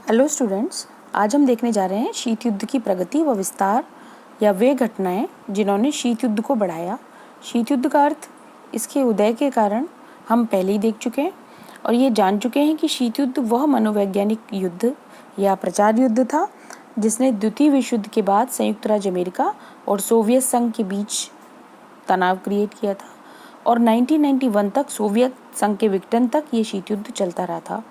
Hello students, आज हम देखने जा रहे हैं शीत युद्ध की प्रगति व विस्तार या वे घटनाएं जिन्होंने शीत युद्ध को बढ़ाया। शीत युद्ध का अर्थ इसके उदय के कारण हम पहले ही देख चुके हैं और ये जान चुके हैं कि शीत युद्ध वह मनोवैज्ञानिक युद्ध या प्रचार युद्ध था जिसने द्वितीय विश्व युद्ध के बाद संयुक्त राज्य अमेरिका और सोवियत संघ के बीच तनाव क्रिएट किया था और 1991 तक सोवियत संघ के विघटन तक ये शीत युद्ध चलता रहा था।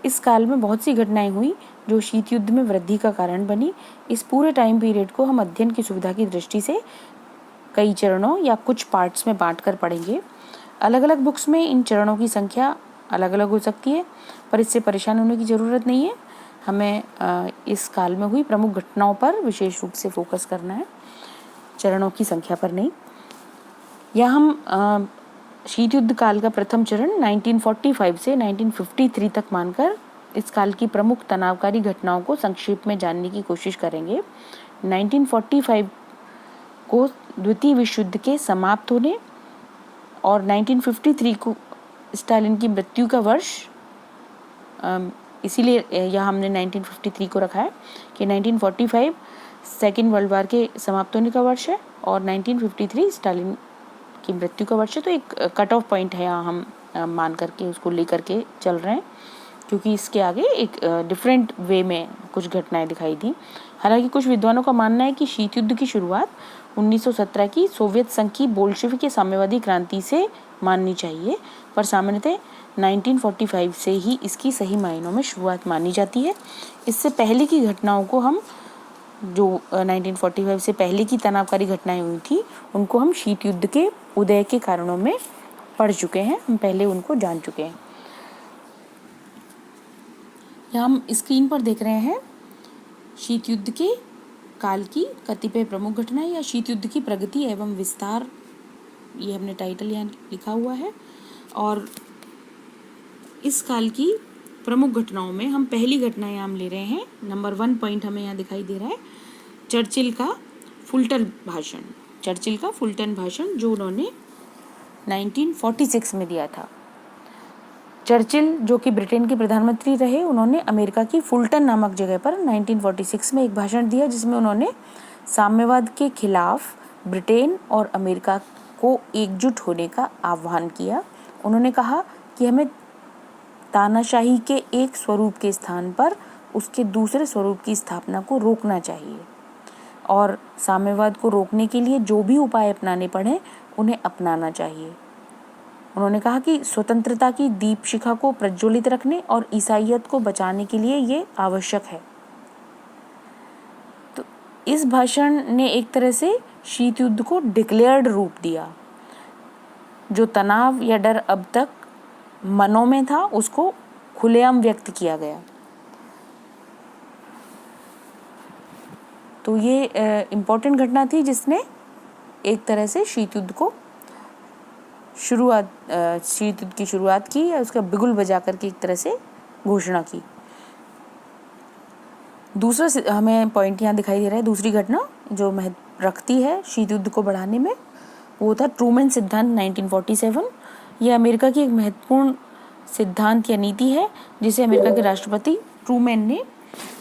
इस काल में बहुत सी घटनाएं हुई जो शीत युद्ध में वृद्धि का कारण बनी। इस पूरे टाइम पीरियड को हम अध्ययन की सुविधा की दृष्टि से कई चरणों या कुछ पार्ट्स में बांटकर पढ़ेंगे। अलग अलग बुक्स में इन चरणों की संख्या अलग अलग हो सकती है, पर इससे परेशान होने की ज़रूरत नहीं है। हमें इस काल में हुई प्रमुख घटनाओं पर विशेष रूप से फोकस करना है, चरणों की संख्या पर नहीं। यहाँ हम शीत युद्ध काल का प्रथम चरण 1945 से 1953 तक मानकर इस काल की प्रमुख तनावकारी घटनाओं को संक्षेप में जानने की कोशिश करेंगे। 1945 को द्वितीय विश्व युद्ध के समाप्त होने और 1953 को स्टालिन की मृत्यु का वर्ष, इसीलिए यहाँ हमने 1953 को रखा है कि 1945 सेकेंड वर्ल्ड वॉर के समाप्त होने का वर्ष है और 1953 स्टालिन की मृत्यु का वर्ष है। तो एक कट ऑफ पॉइंट है, यहाँ हम मान करके उसको लेकर के चल रहे हैं क्योंकि इसके आगे एक डिफरेंट वे में कुछ घटनाएं दिखाई दी। हालांकि कुछ विद्वानों का मानना है कि शीत युद्ध की शुरुआत 1917 की सोवियत संघ की बोल्शेविक की साम्यवादी क्रांति से माननी चाहिए, पर सामान्यतः 1945 से ही इसकी सही मायनों में शुरुआत मानी जाती है। इससे पहले की घटनाओं को हम जो 1945 से पहले की तनावकारी घटनाएं हुई थी उनको हम शीत युद्ध के उदय के कारणों में पढ़ चुके हैं, हम पहले उनको जान चुके हैं। यहाँ हम स्क्रीन पर देख रहे हैं शीत युद्ध के काल की कतिपय प्रमुख घटनाएं या शीत युद्ध की प्रगति एवं विस्तार, ये हमने टाइटल यहाँ लिखा हुआ है। और इस काल की प्रमुख घटनाओं में हम पहली घटना यहाँ हम ले रहे हैं। नंबर 1 पॉइंट हमें यहाँ दिखाई दे रहा है, चर्चिल का फुलटन भाषण। चर्चिल का फुलटन भाषण जो उन्होंने 1946 में दिया था। चर्चिल जो कि ब्रिटेन के प्रधानमंत्री रहे, उन्होंने अमेरिका की फुलटन नामक जगह पर 1946 में एक भाषण दिया जिसमें उन्होंने साम्यवाद के खिलाफ ब्रिटेन और अमेरिका को एकजुट होने का आह्वान किया। उन्होंने कहा कि हमें तानाशाही के एक स्वरूप के स्थान पर उसके दूसरे स्वरूप की स्थापना को रोकना चाहिए और साम्यवाद को रोकने के लिए जो भी उपाय अपनाने पड़े उन्हें अपनाना चाहिए। उन्होंने कहा कि स्वतंत्रता की दीप शिखा को प्रज्वलित रखने और ईसाईयत को बचाने के लिए ये आवश्यक है। तो इस भाषण ने एक तरह से शीत युद्ध को डिक्लेयर्ड रूप दिया। जो तनाव या डर अब तक मनों में था उसको खुलेआम व्यक्त किया गया। तो ये इम्पोर्टेंट घटना थी जिसने एक तरह से शीत युद्ध की शुरुआत की या उसका बिगुल बजा करके एक तरह से घोषणा की। दूसरा हमें पॉइंट यहाँ दिखाई दे रहा है, दूसरी घटना जो महत्व रखती है शीत युद्ध को बढ़ाने में, वो था ट्रूमैन सिद्धांत 1947। यह अमेरिका की एक महत्वपूर्ण सिद्धांत या नीति है जिसे अमेरिका के राष्ट्रपति ट्रूमैन ने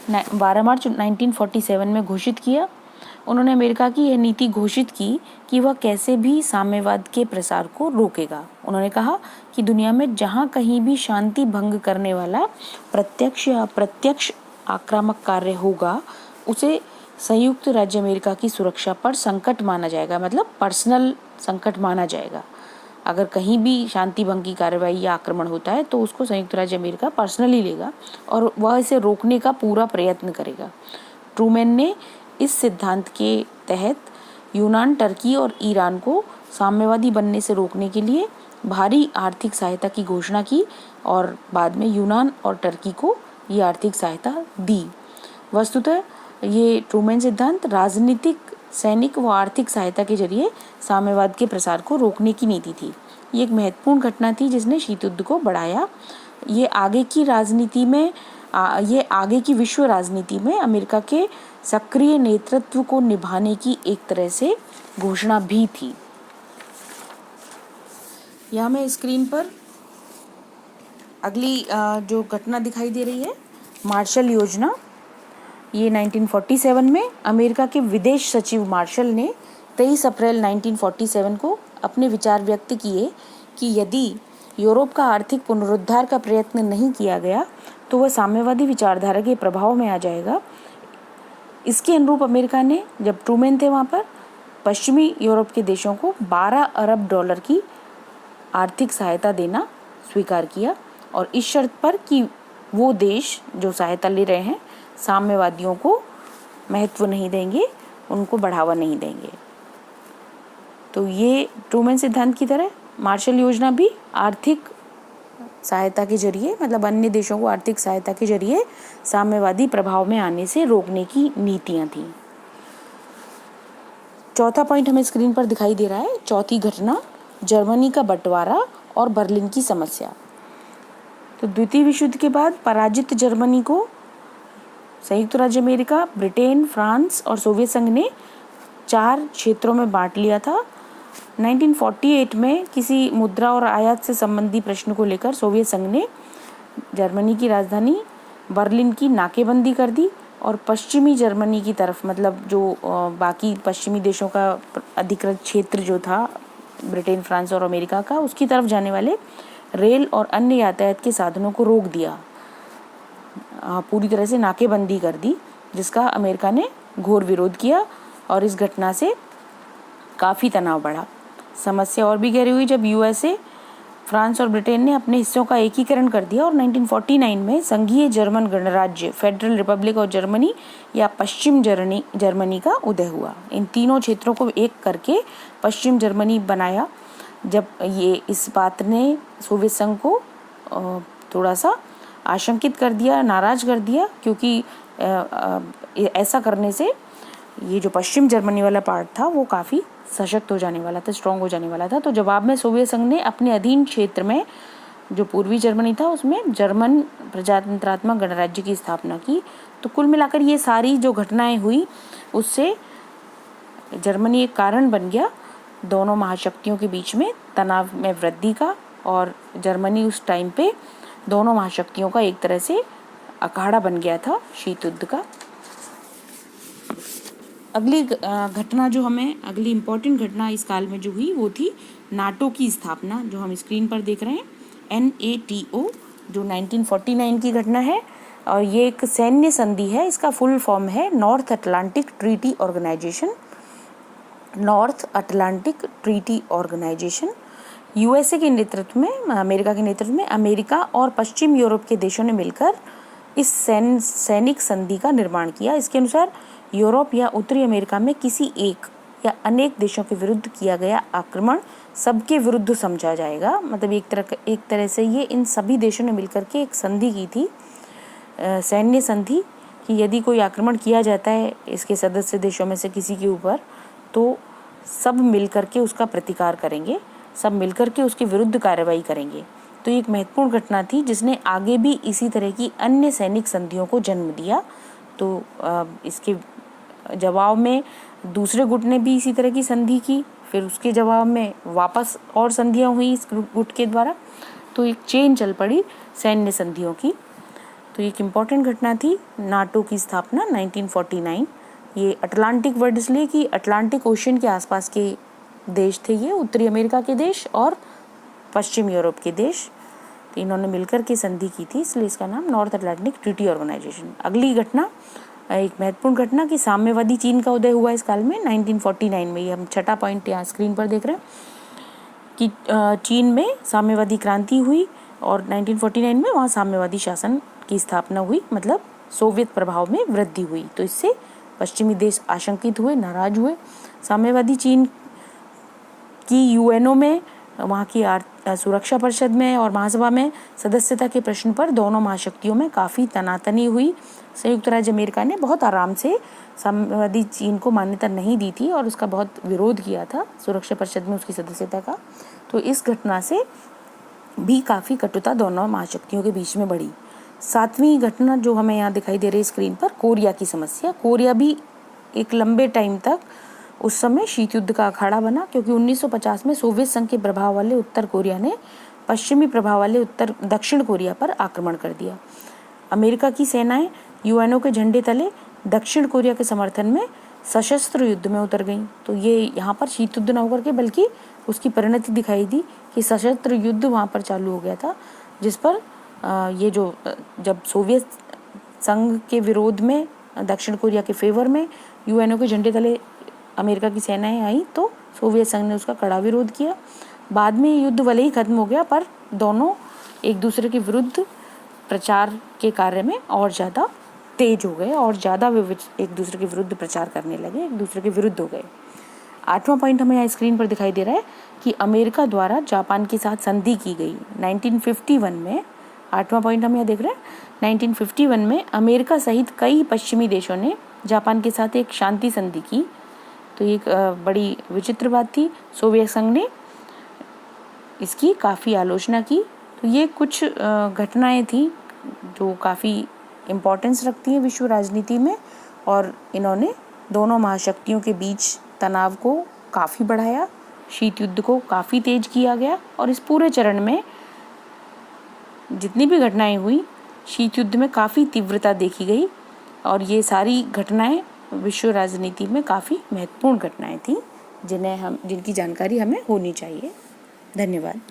12 मार्च 1947 में घोषित किया। उन्होंने अमेरिका की यह नीति घोषित की कि वह कैसे भी साम्यवाद के प्रसार को रोकेगा। उन्होंने कहा कि दुनिया में जहां कहीं भी शांति भंग करने वाला प्रत्यक्ष या अप्रत्यक्ष आक्रामक कार्य होगा उसे संयुक्त राज्य अमेरिका की सुरक्षा पर संकट माना जाएगा, मतलब पर्सनल संकट माना जाएगा। अगर कहीं भी शांति भंग की कार्रवाई या आक्रमण होता है तो उसको संयुक्त राज्य अमेरिका पर्सनली लेगा और वह इसे रोकने का पूरा प्रयत्न करेगा। ट्रूमैन ने इस सिद्धांत के तहत यूनान, टर्की और ईरान को साम्यवादी बनने से रोकने के लिए भारी आर्थिक सहायता की घोषणा की और बाद में यूनान और टर्की को ये आर्थिक सहायता दी। वस्तुतः ये ट्रूमैन सिद्धांत राजनीतिक, सैनिक व आर्थिक सहायता के जरिए साम्यवाद के प्रसार को रोकने की नीति थी। ये एक महत्वपूर्ण घटना थी जिसने शीत युद्ध को बढ़ाया। ये आगे की विश्व राजनीति में अमेरिका के सक्रिय नेतृत्व को निभाने की एक तरह से घोषणा भी थी। यहाँ मैं स्क्रीन पर अगली जो घटना दिखाई दे रही है मार्शल योजना, ये 1947 में अमेरिका के विदेश सचिव मार्शल ने 23 अप्रैल 1947 को अपने विचार व्यक्त किए कि यदि यूरोप का आर्थिक पुनरुद्धार का प्रयत्न नहीं किया गया तो वह साम्यवादी विचारधारा के प्रभाव में आ जाएगा। इसके अनुरूप अमेरिका ने, जब ट्रूमैन थे वहाँ पर, पश्चिमी यूरोप के देशों को 12 अरब डॉलर की आर्थिक सहायता देना स्वीकार किया, और इस शर्त पर कि वो देश जो सहायता ले रहे हैं साम्यवादियों को महत्व नहीं देंगे, उनको बढ़ावा नहीं देंगे। तो ये ट्रूमैन सिद्धांत की तरह मार्शल योजना भी आर्थिक सहायता के जरिए, मतलब अन्य देशों को आर्थिक सहायता के जरिए साम्यवादी प्रभाव में आने से रोकने की नीतियां थीं। चौथा पॉइंट हमें स्क्रीन पर दिखाई दे रहा है। चौथी घटना, जर्मनी का बंटवारा और बर्लिन की समस्या। तो द्वितीय विश्व युद्ध के बाद पराजित जर्मनी को संयुक्त राज्य अमेरिका, ब्रिटेन, फ्रांस और सोवियत संघ ने 4 क्षेत्रों में बांट लिया था। 1948 में किसी मुद्रा और आयात से संबंधी प्रश्न को लेकर सोवियत संघ ने जर्मनी की राजधानी बर्लिन की नाकेबंदी कर दी, और पश्चिमी जर्मनी की तरफ, मतलब जो बाकी पश्चिमी देशों का अधिकृत क्षेत्र जो था ब्रिटेन, फ्रांस और अमेरिका का, उसकी तरफ जाने वाले रेल और अन्य यातायात के साधनों को रोक दिया, पूरी तरह से नाकेबंदी कर दी, जिसका अमेरिका ने घोर विरोध किया, और इस घटना से काफ़ी तनाव बढ़ा। समस्या और भी गहरी हुई जब यूएसए, फ्रांस और ब्रिटेन ने अपने हिस्सों का एकीकरण कर दिया, और 1949 में संघीय जर्मन गणराज्य, फेडरल रिपब्लिक ऑफ जर्मनी या पश्चिम जर्मनी का उदय हुआ। इन तीनों क्षेत्रों को एक करके पश्चिम जर्मनी बनाया। जब ये इस बात ने सोवियत संघ को थोड़ा सा आशंकित कर दिया, नाराज कर दिया, क्योंकि ऐसा करने से ये जो पश्चिम जर्मनी वाला पार्ट था वो काफ़ी सशक्त हो जाने वाला था, स्ट्रॉन्ग हो जाने वाला था। तो जवाब में सोवियत संघ ने अपने अधीन क्षेत्र में, जो पूर्वी जर्मनी था, उसमें जर्मन प्रजातंत्रात्मक गणराज्य की स्थापना की। तो कुल मिलाकर ये सारी जो घटनाएं हुई, उससे जर्मनी एक कारण बन गया दोनों महाशक्तियों के बीच में तनाव में वृद्धि का, और जर्मनी उस टाइम पे दोनों महाशक्तियों का एक तरह से अखाड़ा बन गया था शीत युद्ध का। अगली घटना जो हमें, अगली इम्पोर्टेंट घटना इस काल में जो हुई वो थी नाटो की स्थापना, जो हम स्क्रीन पर देख रहे हैं, NATO, जो 1949 की घटना है, और ये एक सैन्य संधि है। इसका फुल फॉर्म है North Atlantic Treaty Organization. North Atlantic Treaty Organization USA के नेतृत्व में, अमेरिका के नेतृत्व में, अमेरिका और पश्चिम यूरोप के देशों ने मिलकर इस सैनिक संधि का निर्माण किया। इसके अनुसार यूरोप या उत्तरी अमेरिका में किसी एक या अनेक देशों के विरुद्ध किया गया आक्रमण सबके विरुद्ध समझा जाएगा। मतलब एक तरह से ये इन सभी देशों ने मिलकर के एक संधि की थी, सैन्य संधि, कि यदि कोई आक्रमण किया जाता है इसके सदस्य देशों में से किसी के ऊपर, तो सब मिलकर के उसका प्रतिकार करेंगे, सब मिलकर के उसके विरुद्ध कार्रवाई करेंगे। तो एक महत्वपूर्ण घटना थी जिसने आगे भी इसी तरह की अन्य सैनिक संधियों को जन्म दिया। तो इसके जवाब में दूसरे गुट ने भी इसी तरह की संधि की, फिर उसके जवाब में वापस और संधियां हुई इस गुट के द्वारा। तो एक चेन चल पड़ी सैन्य संधियों की। तो एक इम्पॉर्टेंट घटना थी नाटो की स्थापना 1949। ये अटलांटिक वर्ड इसलिए कि अटलांटिक ओशन के आसपास के देश थे ये, उत्तरी अमेरिका के देश और पश्चिम यूरोप के देश। तो इन्होंने मिलकर के संधि की थी, इसलिए इसका नाम नॉर्थ अटलांटिक ट्रीटी ऑर्गेनाइजेशन। अगली घटना, एक महत्वपूर्ण घटना कि साम्यवादी चीन का उदय हुआ इस काल में 1949 में। ये हम छठा पॉइंट यहाँ स्क्रीन पर देख रहे हैं कि चीन में साम्यवादी क्रांति हुई और 1949 में वहाँ साम्यवादी शासन की स्थापना हुई, मतलब सोवियत प्रभाव में वृद्धि हुई। तो इससे पश्चिमी देश आशंकित हुए, नाराज हुए। साम्यवादी चीन की यूएनओ में, वहाँ की सुरक्षा परिषद में और महासभा में सदस्यता के प्रश्न पर दोनों महाशक्तियों में काफ़ी तनातनी हुई। संयुक्त राज्य अमेरिका ने बहुत आराम से साम्यवादी चीन को मान्यता नहीं दी थी और उसका बहुत विरोध किया था सुरक्षा परिषद में उसकी सदस्यता का। तो इस घटना से भी काफ़ी कटुता दोनों महाशक्तियों के बीच में बढ़ी। सातवीं घटना जो हमें यहाँ दिखाई दे रही है स्क्रीन पर, कोरिया की समस्या। कोरिया भी एक लंबे टाइम तक उस समय शीत युद्ध का अखाड़ा बना, क्योंकि 1950 में सोवियत संघ के प्रभाव वाले उत्तर कोरिया ने पश्चिमी प्रभाव वाले दक्षिण कोरिया पर आक्रमण कर दिया। अमेरिका की सेनाएं यूएनओ के झंडे तले दक्षिण कोरिया के समर्थन में सशस्त्र युद्ध में उतर गईं। तो ये यहाँ पर शीत युद्ध न होकर के बल्कि उसकी परिणति दिखाई दी कि सशस्त्र युद्ध वहाँ पर चालू हो गया था, जिस पर ये जो जब सोवियत संघ के विरोध में दक्षिण कोरिया के फेवर में यूएनओ के झंडे तले अमेरिका की सेनाएं आई तो सोवियत संघ ने उसका कड़ा विरोध किया। बाद में ये युद्ध भले ही खत्म हो गया, पर दोनों एक दूसरे के विरुद्ध प्रचार के कार्य में और ज़्यादा तेज हो गए और ज़्यादा वे एक दूसरे के विरुद्ध प्रचार करने लगे, एक दूसरे के विरुद्ध हो गए। 8वां पॉइंट हमें यहाँ स्क्रीन पर दिखाई दे रहा है कि अमेरिका द्वारा जापान के साथ संधि की गई 1951 में। 8वां पॉइंट हम यहाँ देख रहे हैं 1951 में अमेरिका सहित कई पश्चिमी देशों ने जापान के साथ एक शांति संधि की। तो ये एक बड़ी विचित्र बात थी। सोवियत संघ ने इसकी काफ़ी आलोचना की। तो ये कुछ घटनाएं थी जो काफ़ी इम्पोर्टेंस रखती हैं विश्व राजनीति में, और इन्होंने दोनों महाशक्तियों के बीच तनाव को काफ़ी बढ़ाया, शीत युद्ध को काफ़ी तेज किया गया, और इस पूरे चरण में जितनी भी घटनाएं हुई शीत युद्ध में काफ़ी तीव्रता देखी गई, और ये सारी घटनाएं विश्व राजनीति में काफ़ी महत्वपूर्ण घटनाएं थीं जिनकी जानकारी हमें होनी चाहिए। धन्यवाद।